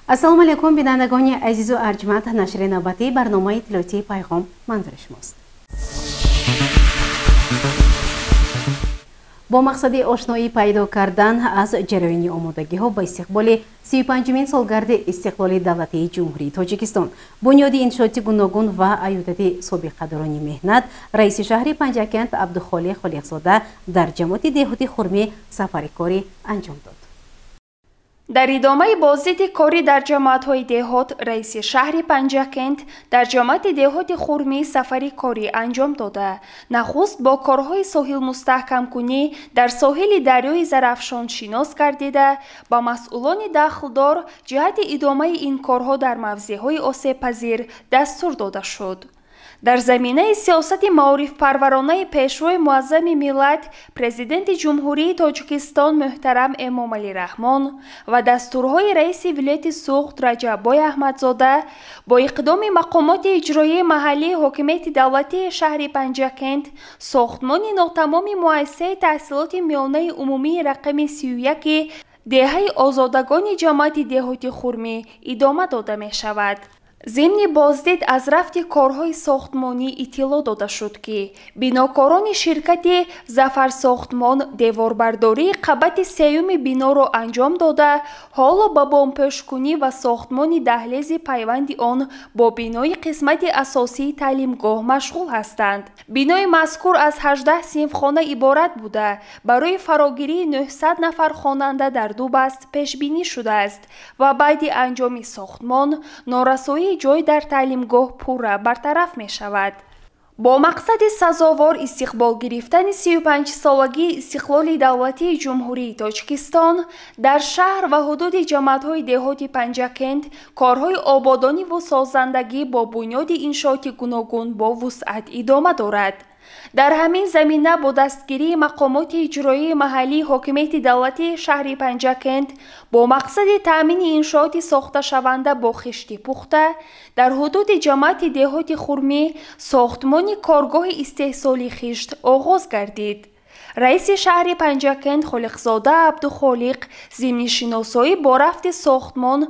ассалому алайкум бинандагони азизу арҷманд, нашри навбатии барномаи иттилоотии пайғом манзури шумост. бо мақсади ошноӣ пайдо кардан аз ҷараёни омодагиҳо ба истиқболи 35-мин солгарди истиқлоли давлатии ҷумҳурии Тоҷикистон, бунёди иншооти гуногун ва аюдати собиқадорони меҳнат, раиси шаҳри Панҷакент Абдухолиқ Холиқзода дар ҷамоати деҳоти Хурмӣ сафари корӣ анҷом дод. дар идомаи боздиди корӣ дар ҷамоатҳои деҳот, раиси шаҳри Панҷакент дар ҷамоати деҳоти Хурмӣ сафари корӣ анҷом дода, нахуст бо корҳои соҳилмустаҳкамкунӣ дар соҳили дарёи Зарафшон шинос гардида, ба масъулони дахлдор ҷиҳати идомаи ин корҳо дар мавзеъҳои осебпазир дастур дода шуд. дар заминаи сиёсати маорифпарваронаи пешвои муаззами миллат, президенти ҷумҳурии Тоҷикистон муҳтарам Эмомалӣ Раҳмон ва дастурҳои раиси вилояти Суғд Раҷаббой Аҳмадзода бо иқдоми мақомоти иҷроии маҳаллии ҳокимияти давлатии шаҳри Панҷакент сохтмони нотамоми муассисаи таҳсилоти миёнаи умумии рақами 31-и деҳаи озодагони ҷамоати деҳоти Хурмӣ идома дода мешавад. зимни боздид аз рафти корҳои сохтмонӣ иттилоъ дода шуд, ки бинокорони ширкати Зафарсохтмон деворбардории қабати сеюми биноро анҷом дода, ҳоло ба бомпӯшкунӣ ва сохтмони daҳлези пайванди он бо бинои қисмати асосии таълимгоҳ машғул ҳастанд. бинои мазкур аз 18 синфхона иборат буда, барои фарогирии 900 нафар хонанда дар ду баст пешбинӣ шудааст ва баъди анҷоми сохтмон норасоии ҷой дар таълимгоҳ пурра бартараф мешавад. бо мақсади сазовор истиқбол гирифтани 35-солагии истиқлоли давлатии ҷумҳурии Тоҷикистон дар шаҳр ва ҳудуди ҷамоатҳои деҳоти Панҷакент корҳои ободониву созандагӣ бо бунёди иншооти гуногун бо вусъат идома дорад. дар ҳамин замина бо дастгирии мақомоти иҷроии маҳаллии ҳокимияти давлатии шаҳри Панҷакент бо мақсади таъмини иншооти сохташаванда бо хишти пухта дар ҳудуди ҷамоати деҳоти Хурмӣ сохтмони коргоҳи истеҳсоли хишт оғоз гардид. раиси шаҳри Панҷакент Холиқзода Абдухолиқ зимни шиносоӣ бо рафти сохтмон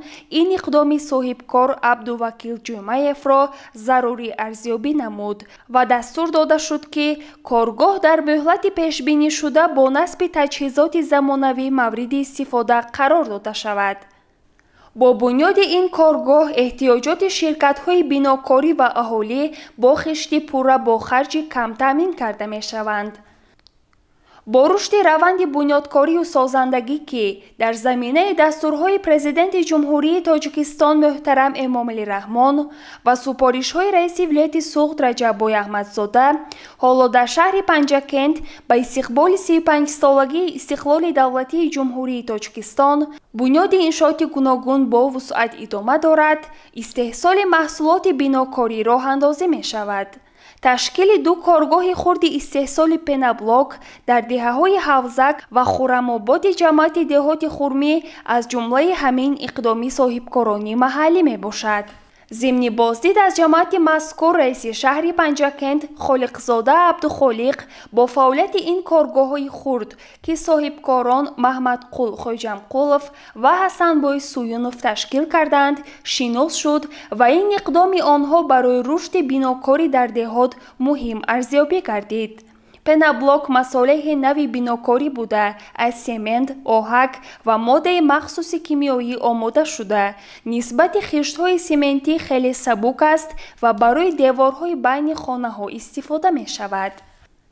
ин иқдоми соҳибкор Абдувакил Ҷумаевро зарурӣ арзёбӣ намуд ва дастур дода шуд, ки коргоҳ дар муҳлати пешбинишуда бо насби таҷҳизоти замонавӣ мавриди истифода қарор дода шавад. бо бунёди ин коргоҳ эҳтиёҷоти ширкатҳои бинокорӣ ва аҳолӣ бо хишти пурра бо харҷи кам таъмин карда мешаванд. бо рушди раванди бунёдкорию созандагӣ, ки дар заминаи дастурҳои президенти ҷумҳурии Тоҷикистон муҳтарам Эмомалӣ Раҳмон ва супоришҳои раиси вилояти Суғд Раҷаббой Аҳмадзода, ҳоло дар шаҳри Панҷакент ба истиқболи 35-солагии истиқлоли давлатии ҷумҳурии Тоҷикистон бунёди иншооти гуногун бо вусъат идома дорад, истеҳсоли маҳсулоти бинокорӣ роҳандозӣ мешавад. ташкили ду коргоҳи хурди истеҳсоли пеноблок дар деҳаҳои Ҳавзак ва Хуррамободи ҷамоати деҳоти Хурмӣ аз ҷумлаи ҳамин иқдоми соҳибкорони маҳаллӣ мебошад. зимни боздид аз ҷамоати мазкур раиси шаҳри Панҷакент Холиқзода Абдухолиқ бо фаъолияти ин коргоҳҳои хурд, ки соҳибкорон Маҳмадқул Хоҷамқулов ва Ҳасанбой Суюнов ташкил карданд, шинос шуд ва ин иқдоми онҳо барои рушди бинокорӣ дар деҳот муҳим арзёбӣ гардид. пеноблок масолеҳи нави бинокорӣ буда, аз семент, оҳак ва моддаи махсуси кимиёӣ омода шуда, нисбати хиштҳои сементӣ хеле сабук аст ва барои деворҳои байни хонаҳо истифода мешавад.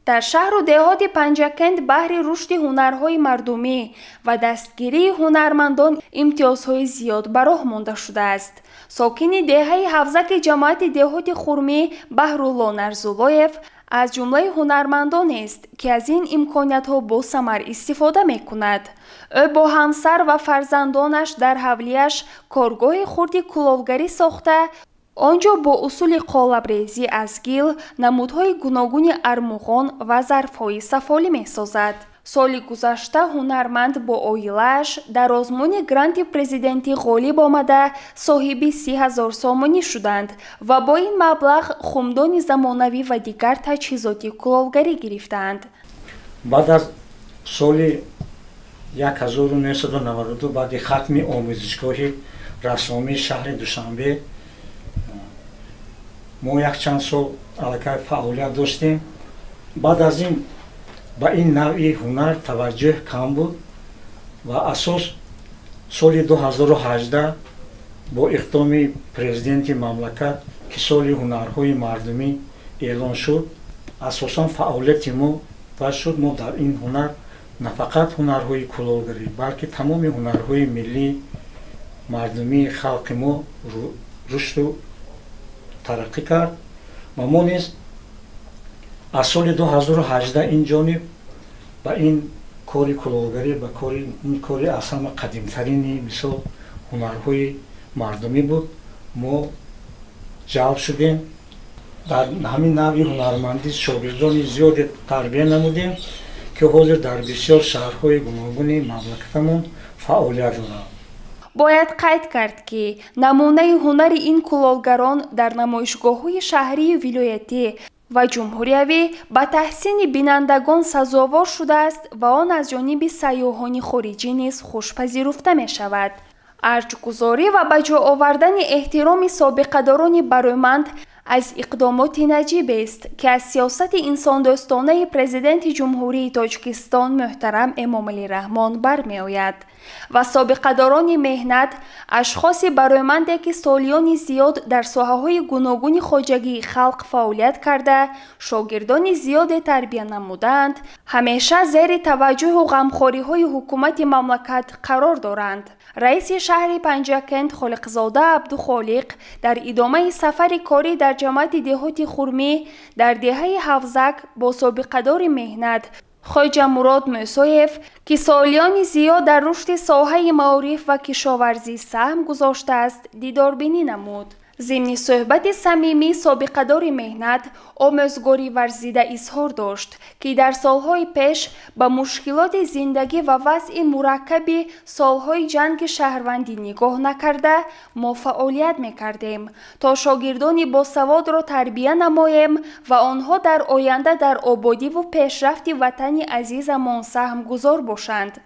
дар шаҳру деҳоти Панҷакент баҳри рушди ҳунарҳои мардумӣ ва дастгирии ҳунармандон имтиёзҳои зиёд ба роҳ монда шудааст. сокини деҳаи Ҳавзаки ҷамоати деҳоти Хурмӣ Баҳрулло Нарзуллоев аз ҷумлаи ҳунармандонест, ки аз ин имкониятҳо бо самар истифода мекунад. ӯ бо ҳамсар ва фарзандонаш дар ҳавлияш коргоҳи хурди куловгарӣ сохта, онҷо бо усули қолабрезӣ аз гил намудҳои гуногуни армуғон ва зарфҳои сафолӣ месозад. соли гузашта ҳунарманд бо оилааш дар озмуни гранти президентӣ ғолиб омада соҳиби 30,000 сомонӣ шуданд ва бо ин маблағ хумдони замонавӣ ва дигар таҷҳизоти куловгарӣ гирифтаанд. баъд аз соли 1992 баъди хатми омӯзишгоҳи رسامی شهر دوشنبه ما یک چند سال علاقه فعالیت داشتیم. بعد از این به این نوعی هنر توجه کم بود و اساس سال 2018 با اقدام پرزیدنت مملکت که سال هنرهای مردمی اعلان شد، اساساً فعالیت ما و شد ما در این هنر نه فقط هنرهای کلاهگری بلکه تمام هنرهای ملی مردمی خلق ما رشد و ترقی کرد و ما نیز از سال 2018 این جانب با این کاری کلاهگری با این کاری اصلا قدیمترین مثال هنرهای مردمی بود ما جلب شدیم. در همین نوع هنرمندی شاگردان زیاد تربیت نمودیم که حاضر در بسیار شهرهای گوناگون مملکتمون فعالیت دارند. باید قید کرد که نمونه هنر این کلاهگران در نمایشگاه‌های شهری ولایتی و جمهوریوی به تحسین بینندگان سزاوار شده است و آن از جانب سیاحان خارجی نیز خوشپذیرفته می شود. ارجگذاری و به جا آوردن احترام سابقه‌داران برومند از اقدامات نجیب است که از سیاست انساندوستانه پرزیدنت جمهوری تاجیکستان محترم امامعلی رحمان برمی آید و سابقه‌داران مهنت اشخاص برومند که سالیان زیاد در ساحه‌های گوناگون خواجگی خلق فعالیت کرده شاگردان زیاد تربیت نمودند همیشه زیر توجه و غمخوری‌های حکومت مملکت قرار دارند. رئیس شهر پنجکند خالقزاده عبدالخالق در ادامه سفر کاری در جماعت دهات خرمی در دهه هفزک با سابقه‌دار مهنت خواجه مراد موسویف که سالیان زیاد در رشد ساحه معارف و کشاورزی سهم گذاشته است دیداربینی نمود. ضمن صحبت صمیمی سابقه‌دار مهنت آموزگاری ورزیده اظهار داشت که در سالهای پیش با مشکلات زندگی و وضع مرکب سالهای جنگ شهروندی نگاه نکرده ما فعالیت می‌کردیم تا شاگردان باسواد را تربیت نماییم و آنها در آینده در آبادی و پیشرفت وطن عزیزمان سهم گذار باشند.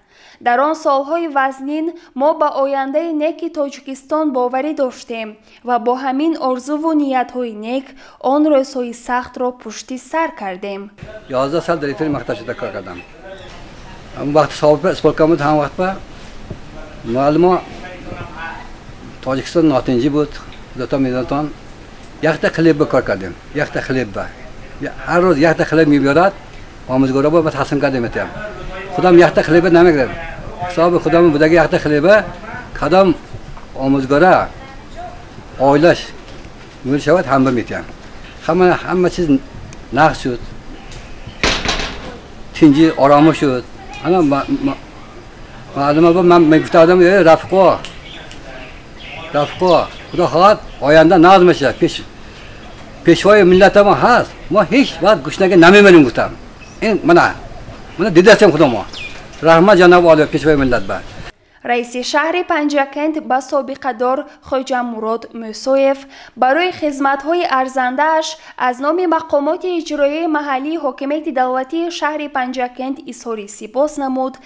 در آن سالهای وزنین ما به آینده نیک تاجیکستان باوری داشتیم و با همین آرزو و نیت‌های نیک آن روزهای سخت را پشت سر کردیم. 11 سال در ایتالیا مقطع شده کار کردم. هم وقت صاحب اسپورت کامد هم وقت با معلومه تاجیکستان ناتنجی بود دوتا میدانتان یک تا خلیب کار کردیم یک تا خلیب با هر روز یک تا خلیب می‌بیارد آموزگارا با حسن کردیم میتیم خودم یک تا خلیب نمیگیرم صاحب خودم بودگی یک تا خلیب کدام آموزگارا آیلش میل شود هم میتیم همه چیز نقص شد تینجی آرامش شد انا معلومه با من میگفت آدم رفقا خدا خواهد آینده ناز میشه پیشوای ملت ما هست ما هیچ وقت گوشنگی نمیمونیم گفتم این من دیدم خدا ما رحمت جناب عالی پیشوای ملت با رئیس شهر پنجکند با سابقه‌دار خواجه مراد موسویف برای خدمت‌های ارزنده‌اش از نام مقامات اجرایی محلی حکومت دولتی شهر پنجکند اظهار سپاس نمود.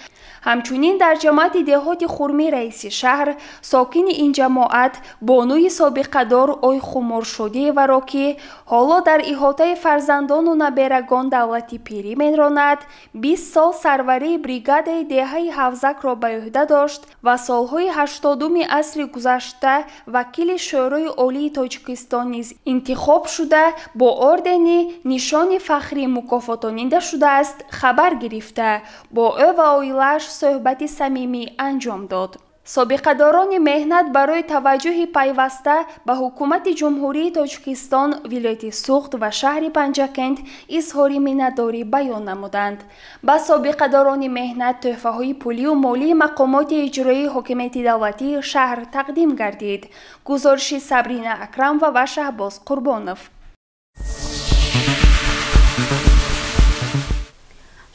همچنین در جماعت دهات خرمی رئیس شهر ساکن این جماعت بانوی سابقه‌دار آی خمرشدی و را که حالا در احاطه فرزندان و نبیرگان دولتی پیری می‌راند 20 سال سروری بریگاد دهه هفزک را به عهده داشت و سالهای 80 عصر گذشته وکیل شورای عالی تاجیکستان نیز انتخاب شده با اردن نشان فخری مکافاتانیده شده است خبر گرفته با او و عائله‌اش صحبت صمیمی انجام داد. سابقه‌داران مهنت برای توجه پیوسته به حکومت جمهوری تاجیکستان ولایت سوخت و شهر پنجکند اظهار منتداری بیان نمودند. با سابقه‌داران مهنت تحفه‌های پولی و مالی مقامات اجرایی حکومت دولتی شهر تقدیم گردید. گزارش صبرینا اکرم و شهباز قربانوف.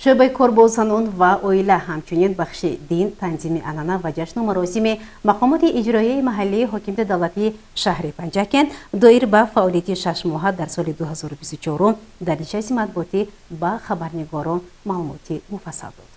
شعبه کربوزانون و اویله همچنین بخش دین تنظیم عنعنه و جشن و مراسم مقامات اجرایی محلی حکومت دولتی شهر پنجکند دایر به فعالیت 6 ماهه در سال 2024 در نشست مطبوعاتی با خبرنگاران معلومات مفصل داد.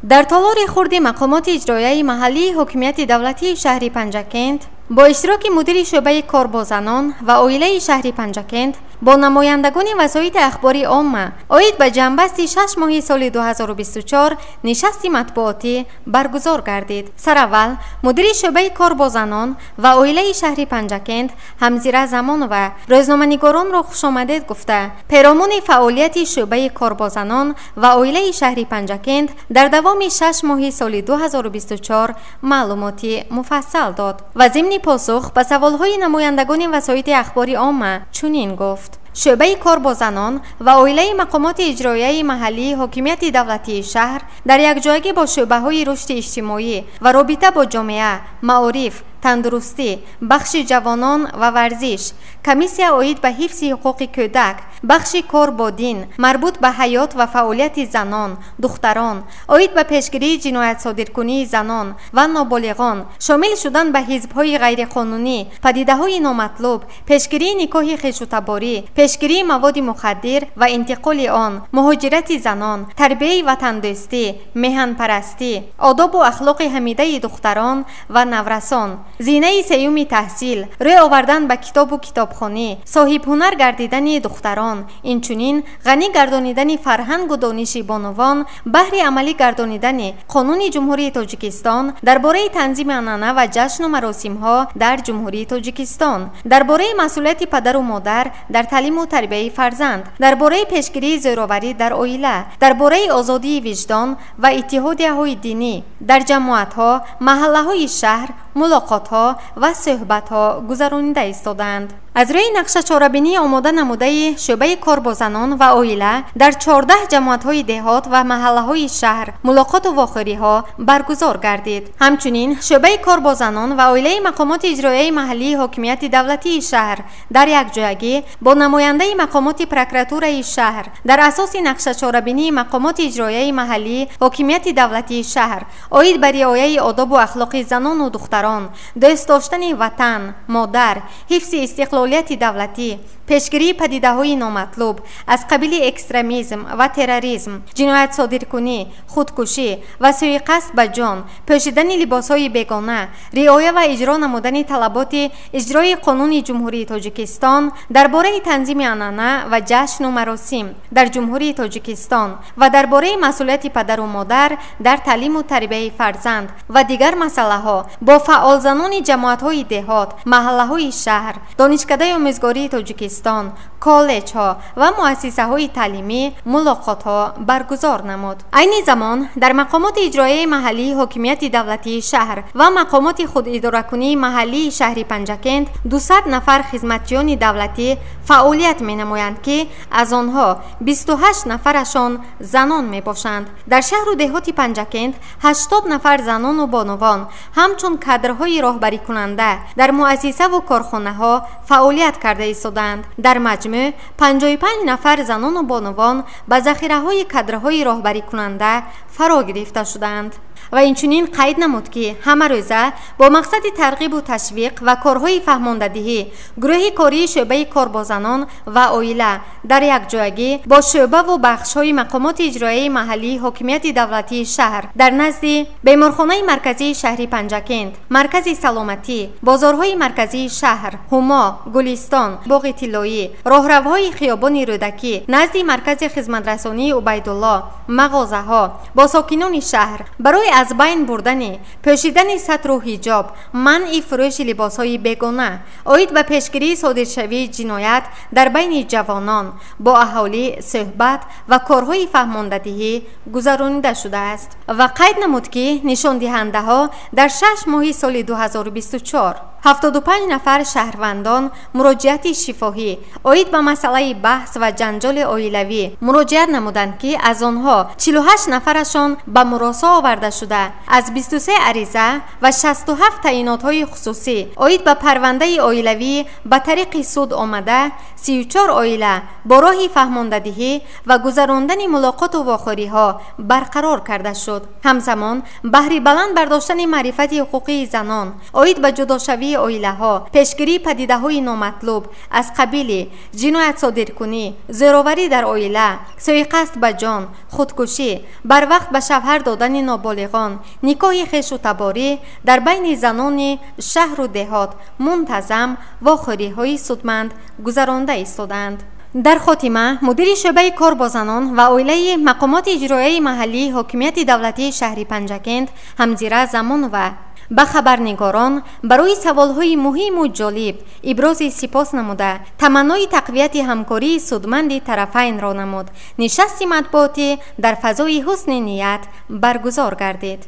در تالار خرد مقامات اجرایی محلی حکومت دولتی شهر پنجکند با اشتراک مدیر شعبه کار با زنان و عائله شهر پنجکند با نمایندگان وسایط اخباری عامه عاید به جنبستی 6 ماه سال 2024 نشست مطبوعاتی برگزار گردید. سراول مدیر شعبه کار با زنان و عائله شهر پنجکند همزیر زمان و روزنامه‌نگاران را خوشامدید گفته پیرامون فعالیت شعبه کار با زنان و عائله شهر پنجکند در دوام 6 ماه سال 2024 معلوماتی مفصل داد و ضمن پاسخ به سوالهای نمایندگان وسایط اخباری عامه چنین گفت: شعبه کار با زنان و عائله مقامات اجرایی محلی حکومت دولتی شهر در یکجایی با شعبه‌های رشد اجتماعی و رابطه با جامعه، معارف، تندرستی، بخش جوانان و ورزش، کمیسیه عاید به حفظ حقوق کودک، بخش کار با دین مربوط به حیات و فعالیت زنان، دختران، عاید به پیشگیری جنایت صادرکنی زنان و نابالغان، شامل شدن به حزب‌های غیرقانونی، پدیده‌های نامطلوب، پیشگیری نکاح خویشتباری، پیشگیری مواد مخدر و انتقال آن، مهاجرت زنان، تربیت و تندرستی، میهن پرستی، آداب و اخلاق حمیده دختران و نورسان، زینه سیوم تحصیل، روی آوردن به کتاب و کتابخانه، صاحب هنر گردیدن دختران، اینچنین غنی گردانیدن فرهنگ و دانش بانوان، بهر عملی گردانیدن قانون جمهوری تاجیکستان درباره تنظیم عنعنه و جشن و مراسم ها در جمهوری تاجیکستان، درباره مسئولیت پدر و مادر در تعلیم و تربیت فرزند، درباره پیشگیری زیرآوری در عائله، درباره آزادی وجدان و اتحادیه‌های دینی در جماعت‌ها، محله‌های شهر، ملاقات‌ها و صحبت‌ها گذرانیده ایستادند. از روی نقشه چاره‌بینی آماده نموده شعبه کار با زنان و عائله در 14 جماعت‌های دهات و محله‌های شهر ملاقات و واخوری‌ها برگزار گردید. همچنین شعبه کار با زنان و عائله مقامات اجرایی محلی حکومت دولتی شهر در یکجایی با نماینده مقامات پروکراتوره شهر در اساس نقشه چاره‌بینی مقامات اجرایی محلی حکومت دولتی شهر عاید بر رعایت آداب و اخلاق زنان و دختران، دوست داشتن وطن، مادر، حفظ استقلالیت دولتی، پیشگیری پدیده‌های نامطلوب از قبیل اکستریمیسم و تروریسم، جنایت صادرکنی، خودکشی و سوء قصد به جان، پوشیدن لباس‌های بیگانه، رعایت و اجرا نمودن طلبات اجرای قانون جمهوری تاجیکستان درباره تنظیم عنعنه و جشن و مراسم در جمهوری تاجیکستان و درباره مسئولیت پدر و مادر در تعلیم و تربیت فرزند و دیگر مسائل‌ها با فعال زنان جماعت‌های دهات، محله‌های شهر، دانشکده آموزگاری تاجیکستان، کالج‌ها و مؤسسه‌های تعلیمی ملاقات‌ها برگزار نمود. عین زمان در مقامات اجرایی محلی حکومت دولتی شهر و مقامات خوداداره‌کنی محلی شهر پنجکند 200 نفر خدمتیان دولتی فعالیت می‌نمایند که از آنها 28 نفرشان زنان می‌باشند. در شهر و دهات پنجکند 80 نفر زنان و بانوان همچون کادرهای راهبری کننده در مؤسسه و کارخانه‌ها فعالیت کرده ایستادند. در مجموع 55 نفر زنان و بانوان به ذخیره‌های کادرهای راهبری کننده فرا گرفته شدند. و اینچنین قید نمود که همه روزه با مقصد ترغیب و تشویق و کارهای فهماندهی گروه کاری شعبه کار با زنان و عائله در یکجایی با شعبه و بخش‌های مقامات اجرایی محلی حکومت دولتی شهر در نزد بیمارخانه مرکزی شهر پنجکند، مرکز سلامتی، بازارهای مرکزی شهر، هما، گلستان، باغ طلایی، راهروهای خیابان رودکی، نزد مرکز خدمترسانی عبیدالله، مغازه‌ها با ساکنان شهر برای از بین بردن پوشیدن ستر و حجاب، منع فروش لباس‌های بیگانه، عاید به پیشگیری صادرشوی جنایت در بین جوانان با اهالی صحبت و کارهای فهماندهی گذرانیده شده است و قید نمود که نشان دهنده ها در 6 ماه سال 2024 75 نفر شهروندان مراجعت شفاهی عاید به مسئله بحث و جنجال عائلوی مراجعت نمودند که از آنها 48 نفرشان به مراسا آورده شده. از 23 عریضه و 67 تعیینات‌های خصوصی عاید به پرونده عائلوی به طریق سود آمده 34 عائله با راه فهماندهی و گذراندن ملاقات و واخوری‌ها برقرار کرده شد. همزمان بهره بلند برداشتن معرفت حقوقی زنان عاید به جداشوی برای اویله‌ها، پیشگیری پدیده‌های نامطلوب از قبیل جنایت صادرکنی، زوراوری در اویله، سوء قصد به جان، خودکشی، بر وقت به شوهر دادن نابالغان، نکاح خویش و تباری در بین زنان شهر و دهات منتظم و خوری‌های سودمند گذرانده ایستادند. در خاتمه مدیر شعبه کار با زنان و اویله مقامات اجرایی محلی حاکمیت دولتی شهر پنجکند همزیره زمان و به خبرنگاران برای سوالهای مهم و جالب ابراز سپاس نموده تمنای تقویت همکاری سودمند طرفین را نمود. نشست مطبوعاتی در فضای حسن نیت برگزار گردید.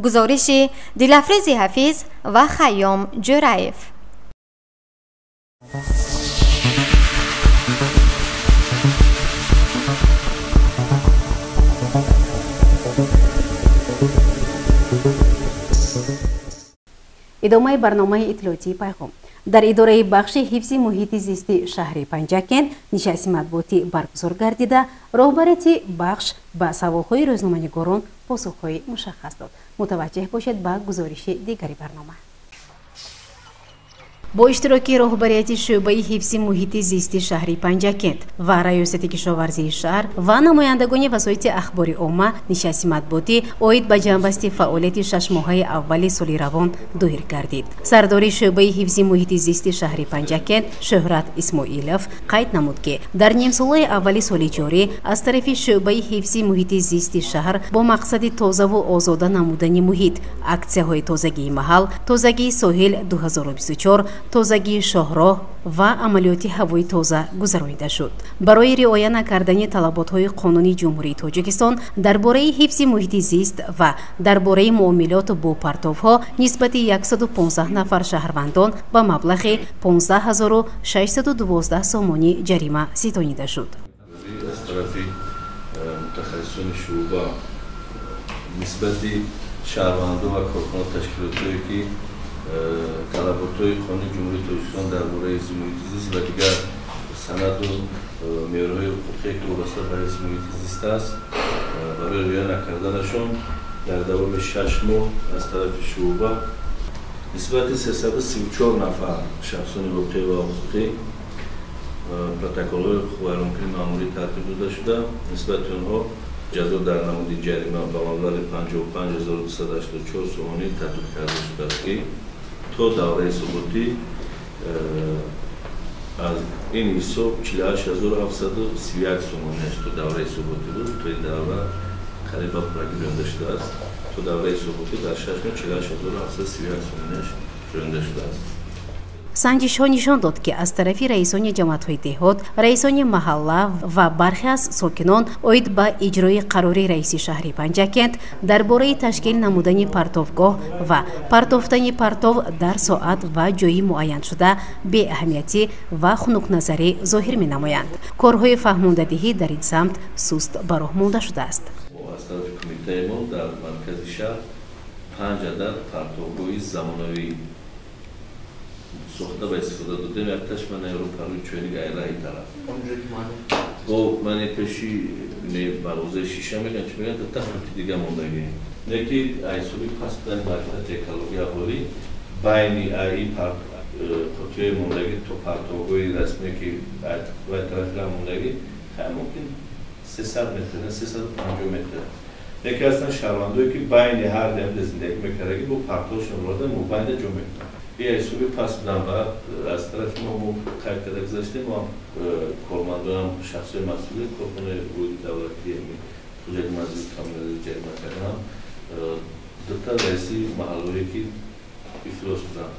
گزارش دلافریز حفیظ و خیام جرایف. ادامه برنامه اطلاعاتی پیغام. در اداره بخش حفظ محیط زیستی شهر پنجکند نشست مطبوعاتی برگزار گردیده راهبرتی بخش با سوالهای روزنامه‌نگاران پاسخهای مشخص داد. متوجه باشید به گزارش دیگری برنامه. با اشتراک راهبریت شعبه حفظ محیط زیستی شهر پنجکند و ریاست کشاورزی شهر و نمایندگان وسایط اخباری عامه نشست مطبوعاتی عاید به جنبستی فعالیت 6 ماهه اول سال روان دایر گردید. سردار شعبه حفظ محیط زیستی شهر پنجکند شهرت اسماعیلوف قید نمود که در نیم سال اول سال جاری از طرف شعبه حفظ محیط زیستی شهر با مقصد تازه و آزاده نمودن محیط، اکسیهای تازگی محل، تازگی ساحل 2024 تازگی شاهراه و عملیات هوایی تازه گذرانیده شد. برای رعایت نکردن طلبات‌های قانونی جمهوری تاجیکستان درباره حفظ محیط زیست و درباره معاملات با پرتوها نسبت 115 نفر شهروندان با مبلغ 15612 سومانی جریمه ستانیده شد. از طرف متخصصان شعبه نسبت شهروندان و کارکنان تشکیلاتی که طلبات‌های قانون جمهوری تاجیکستان درباره حفظ محیط زیست و دیگر سند و معیارهای حقوقی که وابسته به حفظ محیط زیست است برای رعایت نکردنشان در دوام 6 ماه از طرف شعبه نسبت 334 نفر شخصان واقعی و حقوقی پروتکل‌های خوارمکنی معمولی ترتیب داده شده. نسبت آنها جزا در نمود جریمه به مبلغ 55284 سومانی تطبیق کرده شده است که تا دوره ثبوتی از این حساب 48731 سومانی است. تا دوره ثبوتی بود، تا این دوره قریب به پورگی رانده شده است. تا دوره ثبوتی در 6 ماه 48731 سومانی رانده شده است. سنجش ها نشان داد که از طرف رئیسان جماعت‌های دهات، رئیسان محله و برخی از ساکنان عاید به اجرای قرار رئیس شهر پنجکند درباره تشکیل نمودن پرتوگاه و پرتافتن پرتو در ساعت و جایی معین شده به اهمیتی و خنک نظری ظاهر می‌نمایند. کارهای فهماندهی در این سمت سست به راه مانده شده است. از طرف کمیته ما در مرکز شهر 5 عدد پرتوگاه زمانوی ساخته و استفاده دادیم. یکتاش من اروپا روی چونی گایره این طرف و من پیشی بروزه شیشه میگن چی میگن تا تخمتی دیگه موندگی یکی ایسوبی پس بدن مرکز اکولوژی احوالی بینی ای خطوی موندگی تو پرتوگوی رسمی که باید طرف را موندگی خیلی ممکن 300 متر نه 350 متر. یکی هستن شهروندوی که بین هر دم زندگی میکردگی با پرتوشون راده موبایل جمعه یه ایسوبی پس بدن بعد از طرف ما قید کرده گذاشتیم و کارمندان شخصی مسئولی کارکنه بودی دولتی توجه مزید کامل جریمه کردن دوتا رئیسی محلوی که افلاس بودن.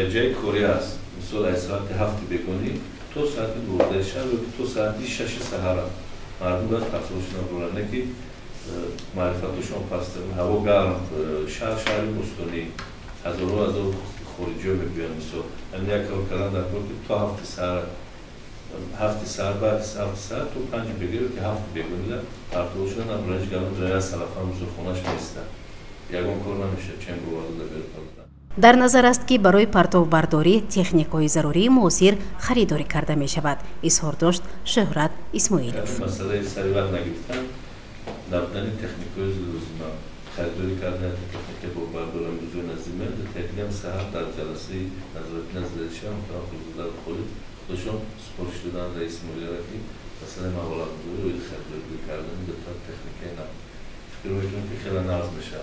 رجای کاری است مثال از ساعت 7 بگونی تو ساعت 12 شب و تو ساعت 6 سحر مردم باید تفروشون برانه که معرفتشون پسته هوا گرم شهری مستانی هزار خروجی بگویم مثال این یک کار کردن در کار که تا هفت ساعت بعد 7 ساعت تو 5 بگیره که 7 بگونیده پرتوشون هم برنج گرم رای سلفه همزو خونش میسته یکم کار نمیشه چند رو وارده بره. در نظر است که برای پرتو برداری تکنیک‌های ضروری موثر خریداری کرده می شود. اظهار داشت شهرت اسماعیلوف. مسئله سریع وقت نگرفتن نبودن تکنیک‌های لازم خریداری کردن تکنیک با بردارم بزرگ نزدیمه تکنیکم سهر در جلسه نظارت نظارتشی هم طرف حضور خودت داشتم سپارش دادن رئیس مدیریتی مثلا مقالات بزرگ و خریداری کردن دو تا تکنیک نه فکر می‌کنم که خیلی نازم بشه.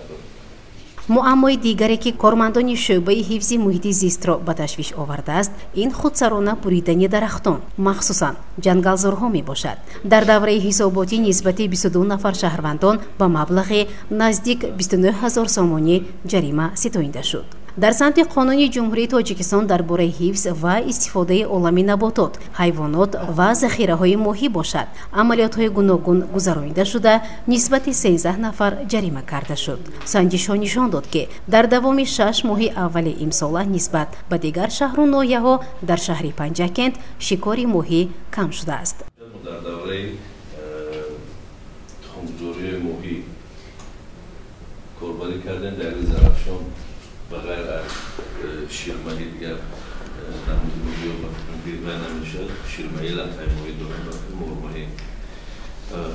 муаммои дигаре ки кормандони шӯъбаи ҳифзи муҳити зистро ба ташвиш овардааст ин худсарона буридани дарахтон махсусан ҷангалзорҳо мебошад. дар давраи ҳисоботӣ нисбати 22 нафар шаҳрвандон ба маблағи наздик 29 000 сомонӣ ҷарима ситоида шуд. дар самти қонуни ҷумҳурии тоҷикистон дар бораи ҳифз ва истифодаи олами наботот ҳайвонот ва захираҳои моҳӣ бошад амалиётҳои гуногун гузаронида шуда нисбати 13 нафар ҷарима карда шуд. санҷишҳо нишон дод ки дар давоми 6 моҳи аввали имсола нисбат ба дигар шаҳру ноҳияҳо дар шаҳри Панҷакент шикори моҳӣ кам шудааст. дар давраи тухмгузории моҳӣ корбарӣ кардан дар Зарафшон به غیر از شیرمایی دیگر نمودی موضوع بیرمه نمیشد شیرمایی لطفه موی دارم مرمایی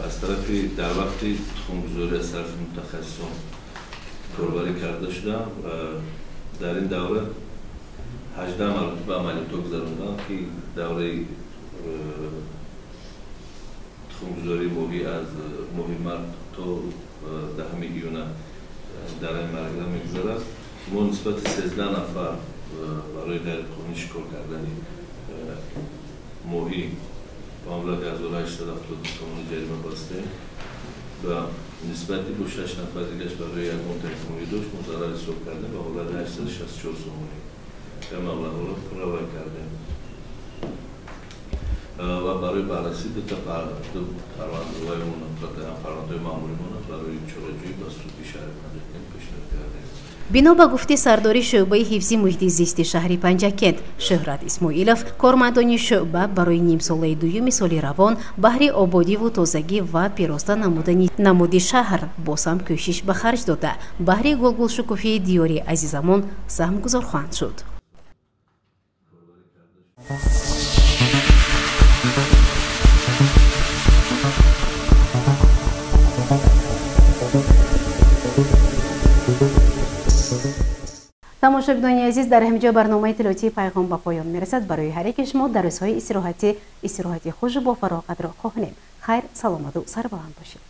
از طرفی در وقتی خونگذاری از طرف متخصصان کاربری کرده شدم و در این دوره 18 مرتبه به عملیات گذراندم که دوره خونگذاری موی از موی مرد تا 10 ایونه در این مرحله میگذرد. ما نسبت 13 نفر برای غیرقانونی شکار کردنی موهی با مبلغ 1870 تومان جریمه بستیم و نسبتی با 6 نفر دیگه‌اش برای یک منطقه موهی داشت مضرر حساب کردیم و مبلغ 864 تومانی که مبلغ را پرورد کردیم و برای بررسی دو پرونده هم پرونده معمولی مانند برای چراجویی و سودی شهر پنجاکент پیشنهاد کردیم. бино ба гуфти сардори шӯъбаи ҳифзи муҳити зисти шаҳри Панҷакент Шӯҳрат Исмоилов кормандони шӯъба барои нимсолаи дуюми соли равон баҳри ободиву тозагӣ ва пироста намудани намуди шаҳр боз ҳам кӯшиш ба харҷ дода баҳри гулгулшукуфии диёри Азизамон саҳмгузор хоҳанд шуд. тамошобинони азиз дар ҳаминҷо барномаи иттилоотии пайғом ба поён мерасад. барои ҳар яки шумо дар рӯзҳои истироҳати хушу бо фароғатро хоҳонем. хайр, саломату сарбаланд бошед.